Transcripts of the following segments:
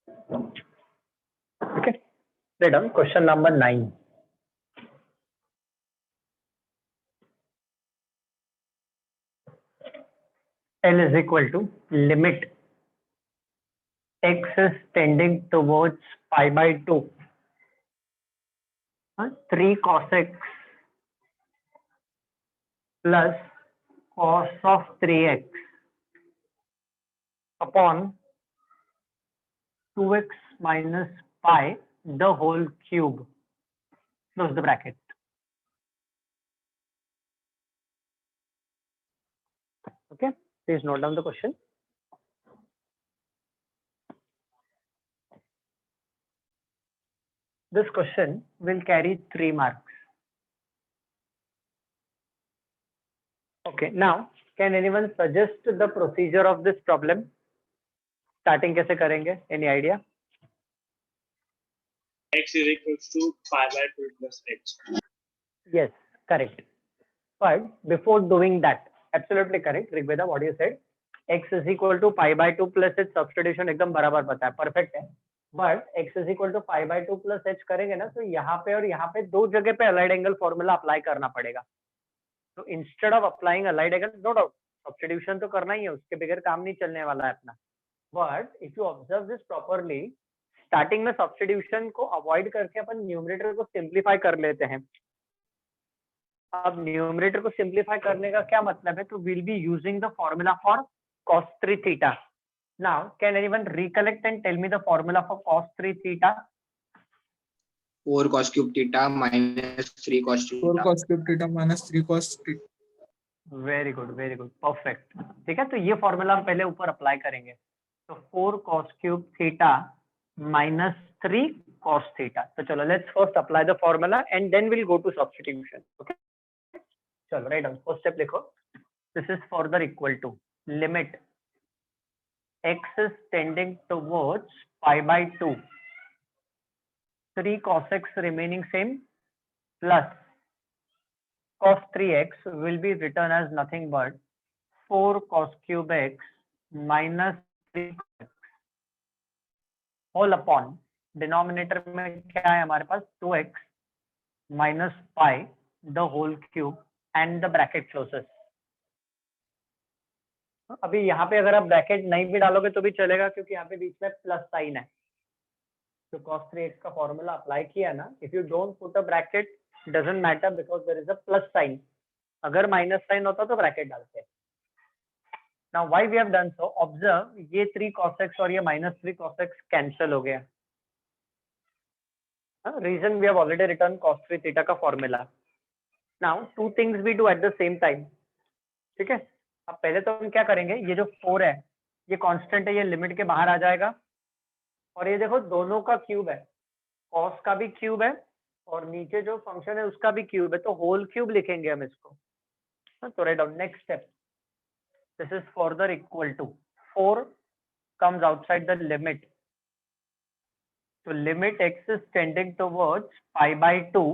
Okay, right on. Question number 9. L is equal to limit x is tending towards pi by 2, 3 cos x plus cos of 3x upon 2x minus pi the whole cube. Close the bracket. Okay, please note down the question. This question will carry 3 marks. Okay, now can anyone suggest the procedure of this problem? Starting कैसे करेंगे? Any idea? X is equal to pi by 2 plus x. Yes, correct. But before doing that, absolutely correct. Rigveda, what you said? X is equal to pi by 2 plus h substitution एकदम बराबर पता है, perfect है. But x is equal to pi by 2 plus h करेंगे ना, तो यहाँ पे और यहाँ पे दो जगह पे allied angle formula apply करना पड़ेगा. तो instead of applying allied angle, no doubt substitution तो करना ही है, उसके बगैर काम नहीं चलने वाला है अपना. But if you observe this properly, starting में सब्स्टिट्यूशन को अवॉइड करके अपन न्यूमरेटर को सिंप्लीफाई कर लेते हैं. अब न्यूमरेटर को सिंप्लीफाई करने का क्या मतलब है? तो will be using the formula for cos 3 theta. Now can anyone recollect and tell me the formula for cos 3 theta? 4 cos cube theta minus 3 cos theta. 4 cos cube theta minus 3 cos theta. Very good, perfect. ठीक है, तो ये formula हम पहले ऊपर apply करेंगे. तो 4 cos cube theta minus 3 cos theta. तो चलो let's first apply the formula and then will go to substitution. Okay, चलो राइट डाउन. फर्स्ट स्टेप लिखो. This is further equal to limit x is tending towards pi by 2, 3 cos x remaining same plus cos 3x will be written as nothing but 4 cos cube x minus 3 cos x whole upon denominator में क्या है हमारे पास? 2x minus pi the whole cube and the bracket closes. अभी यहाँ पे अगर आप bracket नहीं भी डालोगे तो भी चलेगा, क्योंकि यहाँ पे बीच में प्लस साइन है. तो cos 3x का फॉर्मूला अप्लाई किया ना, if you don't put a bracket doesn't matter because there is a plus sign. अगर माइनस साइन होता तो ब्रैकेट डालते. Now why we have done so, observe ये 3 cos x और ये माइनस 3 cos x कैंसिल हो गया. Reason we have already return cos 3 theta का formula. Now two things we do at the same time. ठीक है, अब पहले तो हम क्या करेंगे, ये जो 4 है ये कांस्टेंट है, ये लिमिट के बाहर आ जाएगा. और ये देखो दोनों का क्यूब है, cos का भी क्यूब है और नीचे जो फंक्शन है उसका भी क्यूब है, तो होल क्यूब लिखेंगे हम इसको. तो write down. Next step, this is further equal to 4 comes outside the limit. तो limit x is tending towards pi by 2,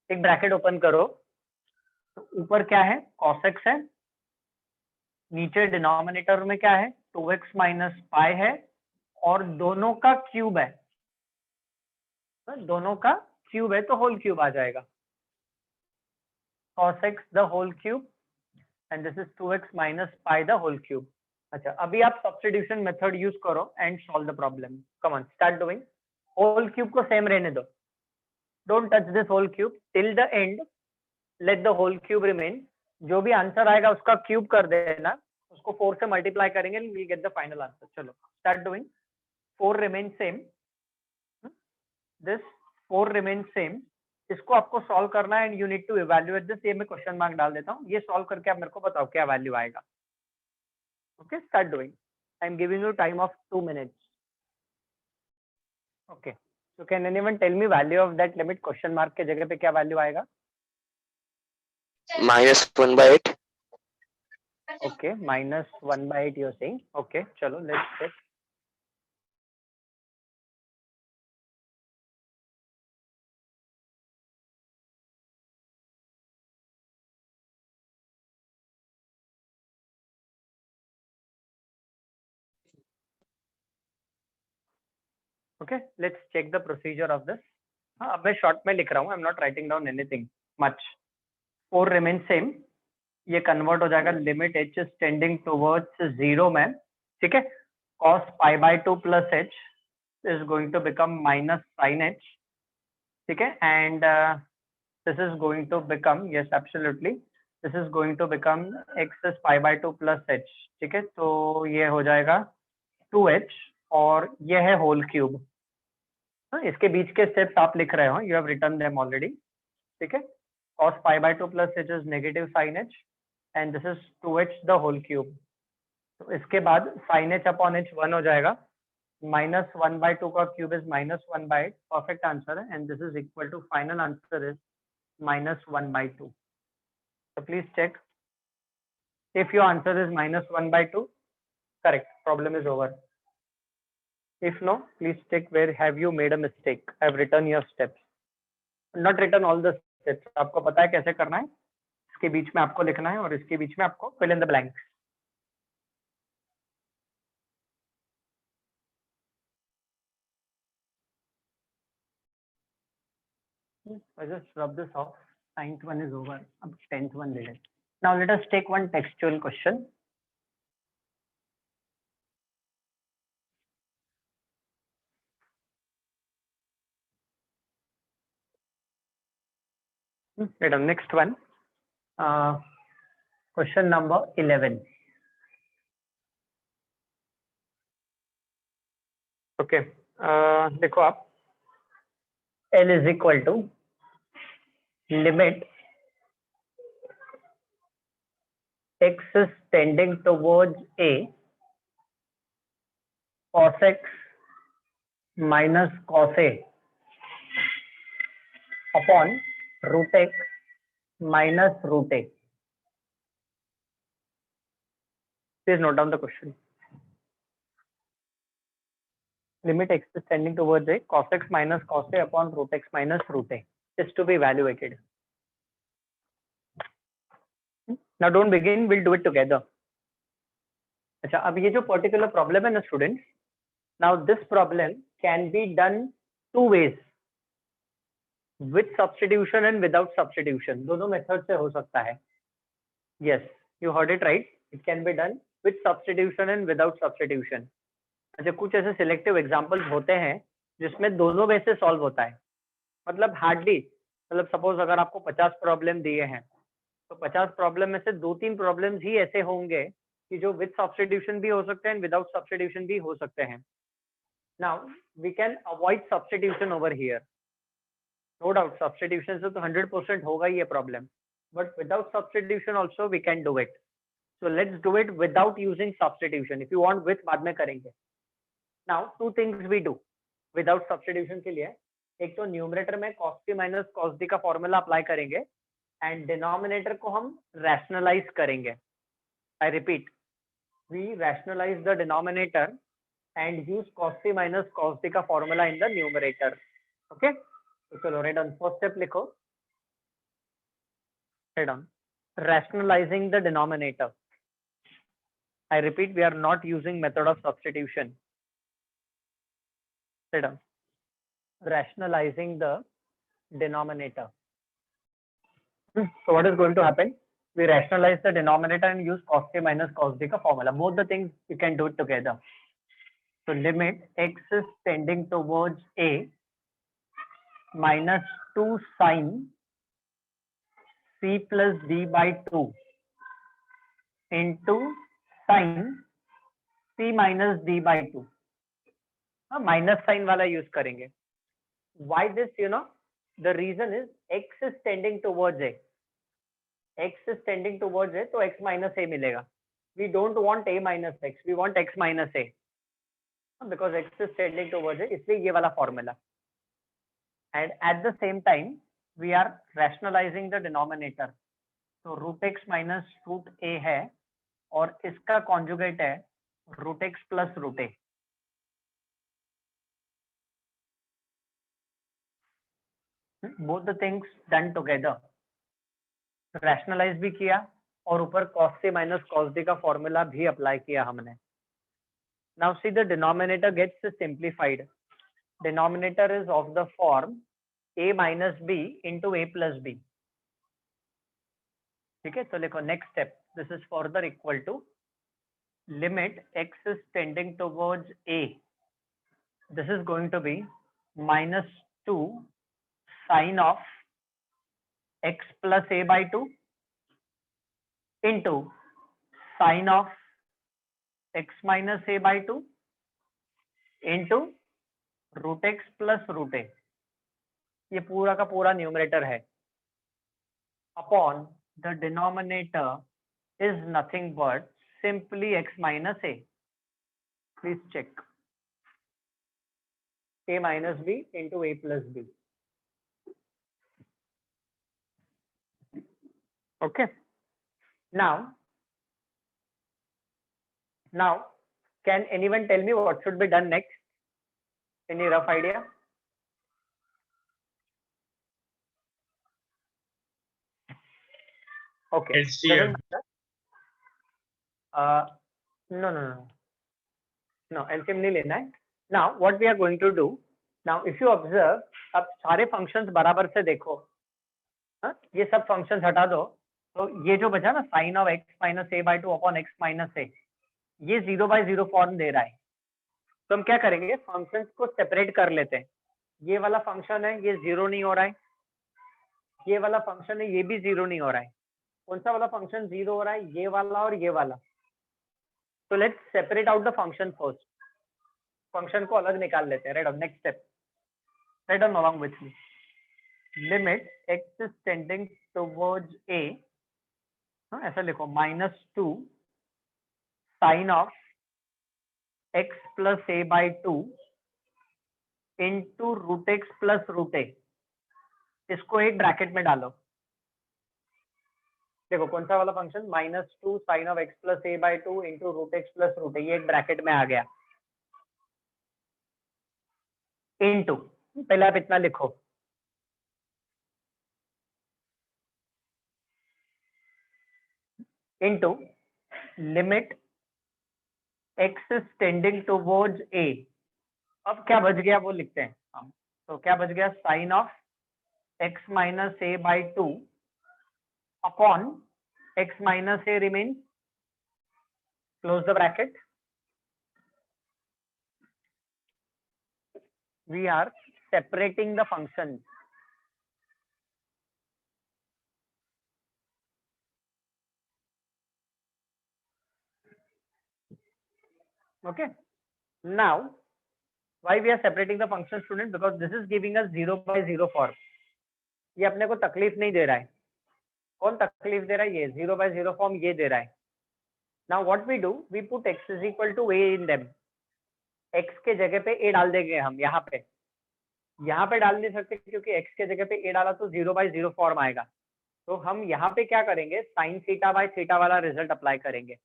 एक ब्रैकेट ओपन करो. तो ऊपर क्या है? cos x है. नीचे डिनोमिनेटर में क्या है? 2x माइनस पाई है और दोनों का क्यूब है. दोनों का क्यूब है तो होल क्यूब आ जाएगा. cos x the whole cube and this is 2x minus pi the whole cube. अच्छा, अभी आप सब्स्टिट्यूशन मेथड यूज करो and solve the problem. Come on, start doing. Whole cube को सेम रहने दो. Don't touch this whole cube till the end. Let the whole cube remain. जो भी answer आएगा उसका क्यूब कर देना, उसको 4 से मल्टीप्लाई करेंगे, we get the final answer. चलो start doing. 4 remain same. This 4 remain same. इसको आपको सॉल्व करना है and you need to evaluate this. ये मैं क्वेश्चन मार्क डाल देता हूँ. ये सॉल्व करके आप मेरे को बताओ क्या वैल्यू आएगा. Okay, start doing. I am giving you time of 2 minutes. Okay, so can anyone tell me value of that limit? Question mark के जगह पे क्या वैल्यू आएगा? -1/8. Okay, -1/8 you are saying. Okay, चलो let's check. Okay let's check the procedure of this. हाँ अब मैं short में लिख रहा हूँ, I am not writing down anything much. 4 remain same, ये कन्वर्ट हो जाएगा limit h is tending towards 0 में. ठीक है, cos pi by 2 plus h is going to become minus sin h. ठीक है, and this is going to become, yes absolutely, this is going to become x is pi by 2 plus h. ठीक है, तो ये हो जाएगा 2h और ये है होल क्यूब. इसके बीच के स्टेप्स आप लिख रहे हो, you have written them already. ठीक है, cos pi by 2 plus h is negative sin h and this is 2h the whole cube. तो इसके बाद sin h upon h 1 हो जाएगा, minus 1 by 2 का cube is minus 1 by 8. Perfect answer है, and this is equal to final answer is minus 1 by 2. So please check. If your answer is minus 1 by 2, correct, problem is over. If no, please check where have you made a mistake. I have written your steps. Not written all the steps. आपको पता है कैसे करना है, इसके बीच में आपको लिखना है और इसके बीच में आपको fill in the blanks. I just rub this off. 9th one is over. अब 10th one ले लें. Now let us take one textual question. Madam, next one. Question number 11. Okay. देखो आप, L is equal to limit x is tending towards a cos x minus cos a upon root x minus root a. Please note down the question. Limit x is tending towards a cos x minus cos a upon root x minus root a is to be evaluated. Now don't begin, we'll do it together. अच्छा, अब ये जो particular problem है ना students, now this problem can be done two ways, with substitution and without substitution. दोनों method से हो सकता है. Yes, you heard it right, it can be done with substitution and without substitution. अच्छा, कुछ ऐसे सिलेक्टिव एग्जांपल्स होते हैं जिसमें दोनों वे से सॉल्व होता है. मतलब हार्डली, मतलब सपोज अगर आपको 50 प्रॉब्लम दिए हैं तो 50 प्रॉब्लम में से 2-3 प्रॉब्लम्स ही ऐसे होंगे कि जो विद सब्स्टिट्यूशन भी हो सकते हैं, विदाउट सब्स्टिट्यूशन भी हो सकते हैं. Now we can avoid substitution over here, no doubt. Substitution से तो 100% होगा ही ये problem, but without substitution also we can do it. So let's do it without using substitution. If you want with बाद में करेंगे. Now 2 things we do without substitution के लिए. एक तो न्यूमरेटर में cos t minus cos d का formula apply करेंगे एंड डिनोमिनेटर को हम रैशनलाइज करेंगे. I repeat, we rationalize the denominator and use cos t minus cos d का formula in the numerator. Okay, तो चलो राइट ऑन. फर्स्ट स्टेप लिखो, right on, rationalizing the denominator. I repeat, we are not using method of substitution. Right on. Rationalizing the denominator. So what is going to happen? We rationalize the denominator and use cos t minus cos d ka formula. Both the things you can do it together. So limit x is tending towards a minus 2 sin c plus d by 2 into sin c minus d by 2. Minus sine वाला use करेंगे. Why this? You know, the reason is x is tending towards a. X is tending towards a, तो x minus a मिलेगा. We don't want a minus x. We want x minus a. Because x is tending towards a, इसलिए ये वाला formula. And at the same time, we are rationalizing the denominator. तो root x minus root a है और इसका conjugate है root x plus root a. Both the things done together. Rationalize भी किया और ऊपर cos c minus cos d का फॉर्मूला भी अप्लाई किया हमने. Now see the denominator gets simplified. denominator is of the form a minus b into a plus b. ठीक है, तो लिखो next step. This is further equal to limit x is tending towards a. This is going to be minus 2 sine of x plus a by 2 into sine of x minus a by 2 into root x plus root a. ये पूरा का पूरा numerator है upon the denominator is nothing but simply x minus a. Please check. A minus b into a plus b. Okay. Now, can anyone tell me what should be done next? Any rough idea? Okay. LCM. No, LCM नहीं लेना है. Now, what we are going to do? Now, if you observe, अब सारे functions बराबर से देखो. हाँ, ये सब functions हटा दो. तो ये जो बचा ना sin of x minus a by 2 upon x minus a, ये 0 by 0 फॉर्म दे रहा है. तो हम क्या करेंगे, फंक्शंस को सेपरेट कर लेते हैं. ये वाला फंक्शन है, ये 0 नहीं हो रहा है. ये वाला फंक्शन है, ये भी 0 नहीं हो रहा है. कौन सा वाला फंक्शन 0 हो रहा है? ये वाला और ये वाला. तो let's separate out the function first. Function को अलग निकाल लेते हैं. Right, next step. Right down along with me. Limit x is tending towards a. ऐसा लिखो, -2 sine of x plus a by 2 into root x plus root a. इसको एक bracket में डालो. देखो कौन सा वाला function, -2 sine of x plus a by 2 into root x plus root ए. ये एक ब्रैकेट में आ गया. इंटू, पहले आप इतना लिखो, into limit x is tending towards a. अब क्या बच गया वो लिखते हैं हम. तो क्या बच गया, sine of x minus a by 2 upon x minus a remains. Close the bracket. We are separating the functions. Okay. Now, why we are separating the function, student? Because this is giving us 0 by 0 form. ये अपने को तकलीफ नहीं दे रहा है. कौन तकलीफ दे रहा है? ये 0 by 0 form ये दे रहा है. Now what we do? We put x is equal to a in them. x के जगह पे a डाल देंगे हम. यहाँ पे डाल नहीं सकते क्योंकि x के जगह पे a डाला तो 0 by 0 फॉर्म आएगा. तो हम यहाँ पे क्या करेंगे, साइन थीटा बाय थीटा वाला रिजल्ट अप्लाई करेंगे.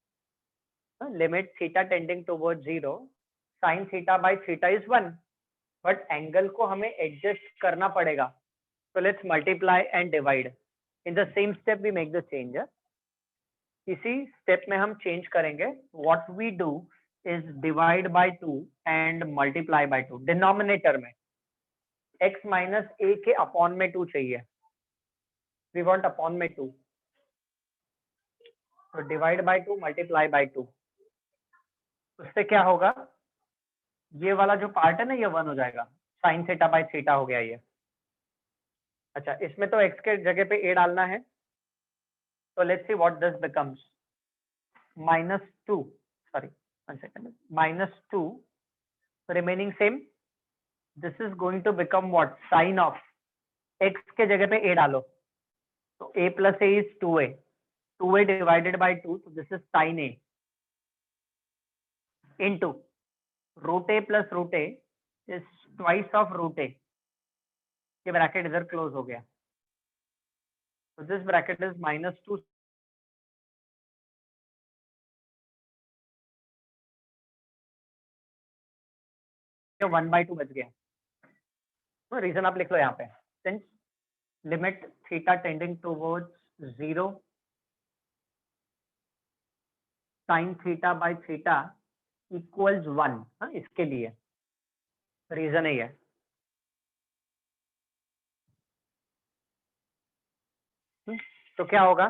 Limit theta tending towards 0, sine theta by theta is 1. But angle को हमें एडजस्ट करना पड़ेगा. तो let's multiply and divide. In the same step we make the change. इसी स्टेप में हम चेंज करेंगे. What we do is divide by 2 and multiply by 2. Denominator में x माइनस a के अपॉन में 2 चाहिए. वी वांट अपॉन में 2. तो डिवाइड बाय 2 मल्टीप्लाई बाय 2. उससे क्या होगा, ये वाला जो पार्ट है ना ये 1 हो जाएगा. साइन थीटा बाय थीटा हो गया ये. अच्छा, इसमें तो x के जगह पे a डालना है. तो let's see what this becomes. -2, sorry 1 second, -2 remaining same. This is going to become what, sine of x के जगह पे a डालो. तो a plus a is 2a. 2a divided by 2, तो this is sine a into root a plus root a is twice of root a. ये bracket इधर close हो गया. तो दिस ब्रैकेट इज -2 1/2 बच गया. तो रीजन आप लिख लो यहाँ पे. Since limit theta tending towards 0, sine theta by theta equals 1. इसके लिए रीजन है ये. तो क्या होगा,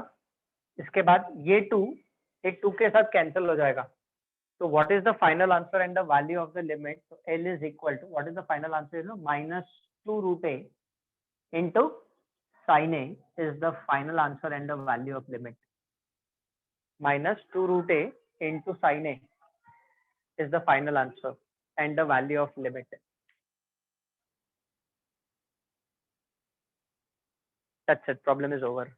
इसके बाद ये 2 के साथ कैंसिल हो जाएगा. So what is the final answer and the value of the limit? So L is equal to, what is the final answer? You know, minus 2 root A into sin A is the final answer and the value of limit. Minus 2 root A into sin A is the final answer and the value of limit. That's it. Problem is over.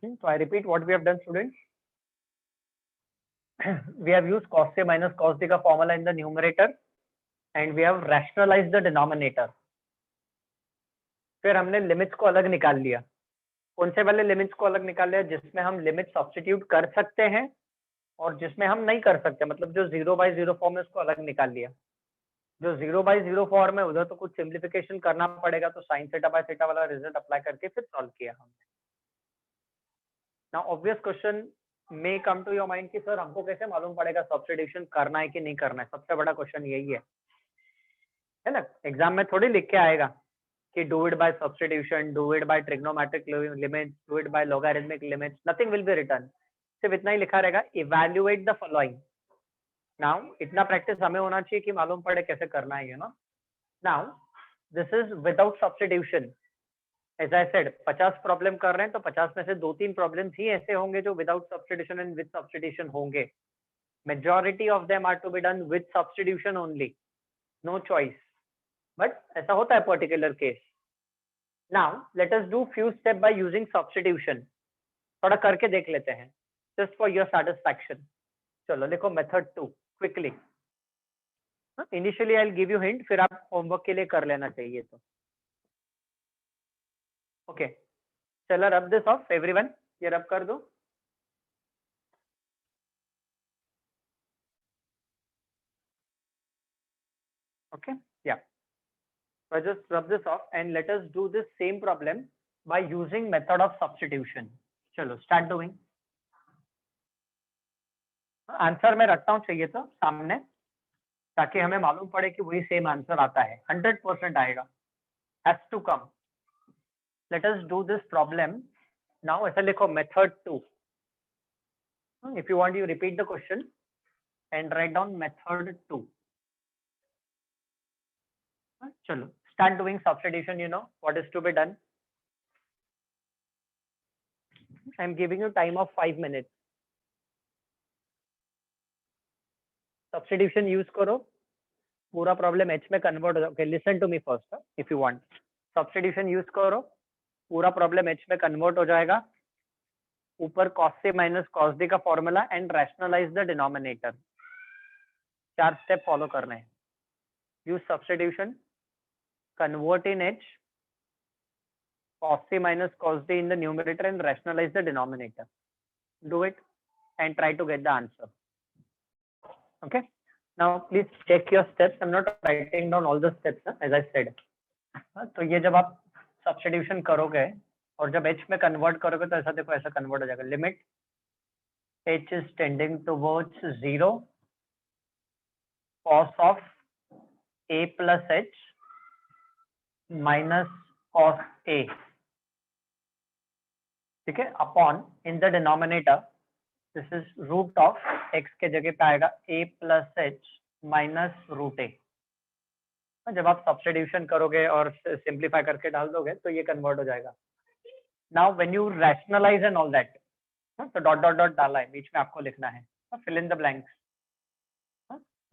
So I repeat what we have done, students. We have used cos A minus cos D का formula in the numerator and we have rationalized the denominator. फिर हमने limits को अलग निकाल लिया. कौन से वाले लिमिट्स को अलग निकाल लिया? जिसमें हम लिमिट सब्स्टिट्यूट कर सकते हैं और जिसमें हम नहीं कर सकते, मतलब जो 0/0 फॉर्म है उसको अलग निकाल लिया. जो 0/0 फॉर्म है उधर तो कुछ सिंप्लीफिकेशन करना पड़ेगा, तो sin थीटा बाय थीटा वाला रिजल्ट अप्लाई करके फिर सॉल्व किया हमने. Now obvious question may come to your mind कि सर हमको कैसे मालूम पड़ेगा सब्स्टिट्यूशन करना है कि नहीं करना है. सबसे बड़ा क्वेश्चन यही है ना. एग्जाम में थोड़ी लिख के आएगा कि do it by substitution, do it by trigonometric limits, do it by logarithmic limits. Nothing will be written. सिर्फ इतना ही लिखा रहेगा, इवैल्यूएट द फॉलोइंग. नाउ इतना प्रैक्टिस हमें होना चाहिए कि मालूम पड़े कैसे करना है, you know. Now this is without substitution. As I said 50 problem कर रहे हैं तो 50 में से 2-3 प्रॉब्लम्स ही ऐसे होंगे जो without substitution and with substitution होंगे. Majority of them are to be done with substitution only, no choice. But ऐसा होता है particular case. Now let us do few step by using substitution. थोड़ा करके देख लेते हैं जस्ट फॉर योर सेटिस्फैक्शन. चलो लिखो method 2 quickly. Initially I will give you hint, फिर आप होमवर्क के लिए कर लेना चाहिए. तो ओके, चलो रब दिस ऑफ एवरीवन. ये रब कर दो. Okay, yeah. So I just rub this off and let us do this same problem by using method of substitution. चलो start doing. आंसर मैं रखता हूँ चाहिए तो सामने, ताकि हमें मालूम पड़े कि वही सेम आंसर आता है. 100% आएगा. Has to come. Let us do this problem now. ऐसा लिखो method 2. If you want, you repeat the question and write down method 2. चलो start doing substitution. You know what is to be done. I am giving you time of 5 minutes. Substitution use करो, पूरा problem H में convert हो जाए. Okay, listen to me first. If you want, substitution use करो, पूरा problem H में convert हो जाएगा. ऊपर cos A minus cos D का formula and rationalize the denominator. 4 step follow करने हैं. Use substitution, convert in h, cos A minus cos D in the numerator and rationalize the denominator. Do it and try to get the answer. Okay. Now please check your steps. I'm not writing down all the steps as I said. तो ये जब आप substitution करोगे और जब h में convert करोगे तो ऐसा देखो, ऐसा कन्वर्ट हो जाएगा. Limit h is tending towards 0 cos of a plus h minus cos a. ठीक है, upon in the denominator this is root of x के जगह पे आएगा a plus h minus root a. जब आप सब्स्टिट्यूशन करोगे और सिंप्लीफाई करके डाल दोगे तो ये कन्वर्ट हो जाएगा. Now when you rationalise and all that, तो डॉट डॉट डॉट डाला है, बीच में आपको लिखना है, fill in the blanks.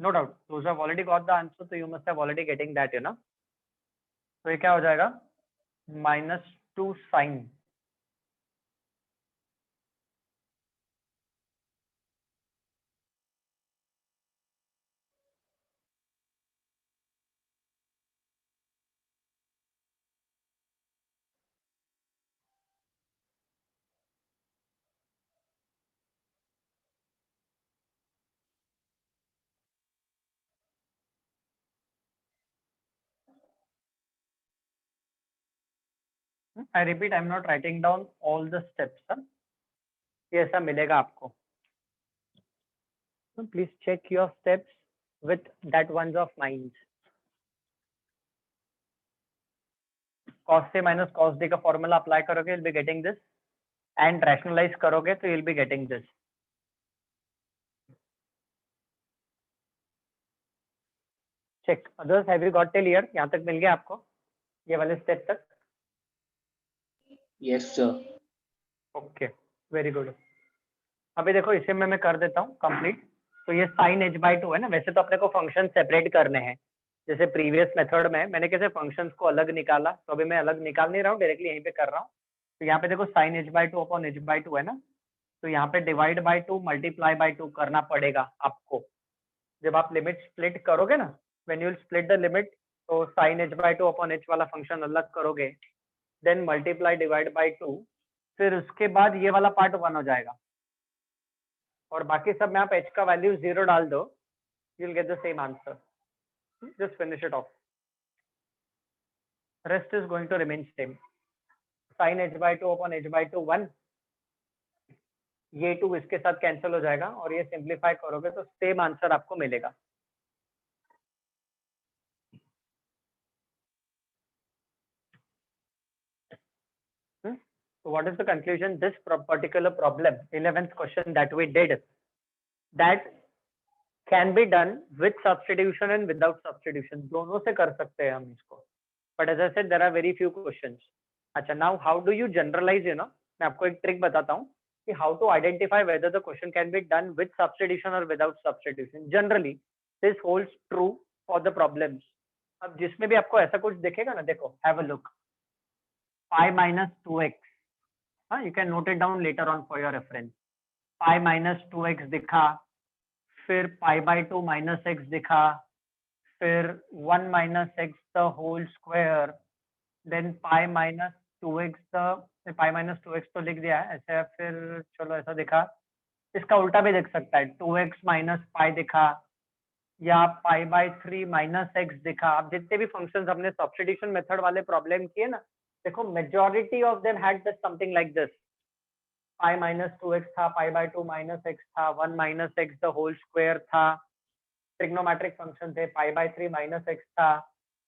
No doubt those have already got the answer, तो you must have already getting that, you know. तो ये क्या हो जाएगा, -2 sin. I repeat, I'm not writing down all the steps. ये ऐसा मिलेगा आपको. So please check your steps with that ones of minds. cos से माइनस cos d का फॉर्मूला अप्लाई करोगे, you'll be getting this, and rationalize करोगे तो you'll be getting this. Check. Others, have you got till here? यहाँ तक मिल गया आपको ये वाले स्टेप तक? Yes, sir. Okay, very good. अभी देखो इसे मैं कर देता हूँ कंप्लीट. तो ये sin h/2 है ना. वैसे तो अपने को फंक्शन सेपरेट करने हैं, जैसे प्रीवियस मेथड में मैंने कैसे फंक्शंस को अलग निकाला, तो अभी मैं अलग निकाल नहीं रहा हूँ, डायरेक्टली यहीं पे कर रहा हूँ. तो यहाँ पे देखो sin h/2 अपॉन h/2 है ना, तो यहाँ पे डिवाइड बाय 2 मल्टीप्लाई बाय 2 करना पड़ेगा आपको. जब आप लिमिट स्प्लिट करोगे ना, when you will split the limit, तो sin h/2 अपॉन h वाला फंक्शन अलग करोगे, देन मल्टीप्लाई डिवाइड बाय 2, फिर उसके बाद ये वाला पार्ट 1 हो जाएगा, और बाकी सब में आप h का वैल्यू 0 डाल दो, you will get the same answer. Just finish it off. Rest is going to remain same. sin h/2 upon h/2 1, ये 2 इसके साथ कैंसिल हो जाएगा, और ये सिंप्लीफाई करोगे तो सेम आंसर आपको मिलेगा. So what is the conclusion? This particular problem, 11th question that we did, that can be done with substitution and without substitution. दोनों से कर सकते हैं हम इसको. But as I said, there are very few questions. अच्छा, now how do you generalize? You know, मैं आपको एक ट्रिक बताता हूँ कि how to identify whether the question can be done with substitution or without substitution. Generally, this holds true for the problems. अब जिसमें भी आपको ऐसा कुछ दिखेगा ना, देखो, have a look. Pi minus 2x. You can note it down later on for your reference. Pi minus 2x दिखा, फिर pi by 2 minus x दिखा, फिर 1 minus x the whole square, then pi minus 2x the pi minus 2x तो लिख दिया है ऐसे. फिर चलो ऐसा दिखा, इसका उल्टा भी दिख सकता है, 2x minus pi दिखा, या pi by 3 minus x दिखा. अब जितने भी फंक्शंस हमने सब्स्टिट्यूशन मेथड वाले प्रॉब्लम किए ना, देखो majority of them had this something like this. pi minus 2x था, pi by 2 minus x था, 1 minus x the whole square था, ट्रिग्नोमेट्रिक फंक्शन थे, pi by 3 minus x था,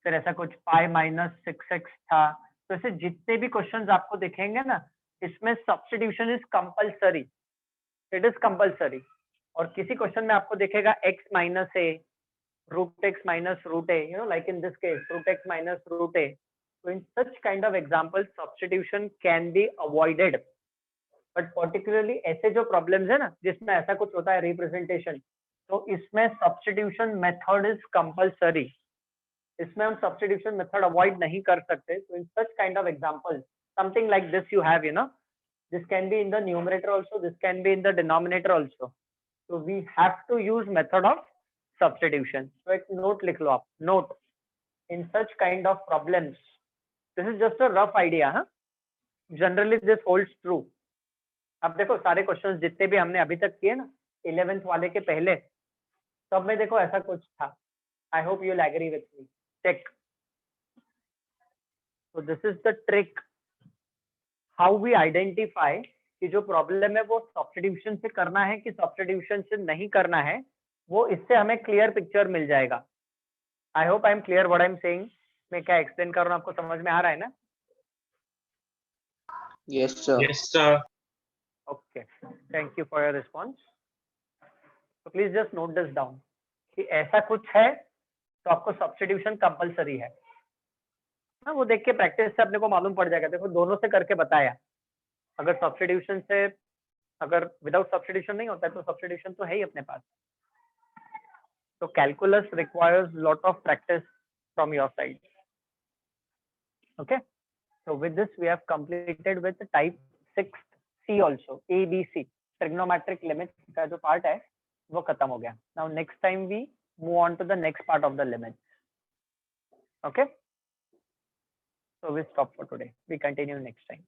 फिर ऐसा कुछ pi minus 6x था. तो ऐसे जितने भी क्वेश्चंस आपको दिखेंगे ना, इसमें substitution is compulsory, it is compulsory. और किसी क्वेश्चन में आपको दिखेगा x minus a, root x minus root a, you know, like in this case, root x minus root a. So in such kind of examples, substitution can be avoided. But particularly ऐसे जो problems है ना, जिसमें ऐसा कुछ होता है representation, तो इसमें substitution method is compulsory. इसमें हम substitution method avoid नहीं कर सकते. So in such kind of examples, something like this you have, you know, this can be in the numerator also, this can be in the denominator also. So we have to use method of substitution. So एक note लिख लो आप, note. In such kind of problems, this is just a rough idea, huh? Generally this holds true. अब देखो सारे questions जितने भी हमने अभी तक किए ना 11th वाले के पहले, सब में देखो ऐसा कुछ था. I hope you will agree with me. Check. So this is the trick how we identify कि जो प्रॉब्लम है वो सब्स्टिट्यूशन से करना है कि सब्स्टिट्यूशन से नहीं करना है, वो इससे हमें क्लियर पिक्चर मिल जाएगा. I hope I am clear what I am saying. मैं क्या एक्सप्लेन कर रहा हूँ आपको समझ में आ रहा है ना? Yes, sir. Yes, sir. Okay, thank you for your response. So please just note this down कि ऐसा कुछ है तो आपको सब्स्टिट्यूशन कंपलसरी है ना. वो देख के प्रैक्टिस से अपने को मालूम पड़ जाएगा. देखो दोनों से करके बताया. अगर सब्स्टिट्यूशन से, अगर विदाउट सब्स्टिट्यूशन नहीं होता है तो सब्स्टिट्यूशन तो है ही अपने पास. तो calculus requires lot of practice from your side. Okay, so with this we have completed with type 6C also. ABC, trigonometric limits का जो part है वो खत्म हो गया. Now next time we move on to the next part of the limits. Okay, so we stop for today. We continue next time.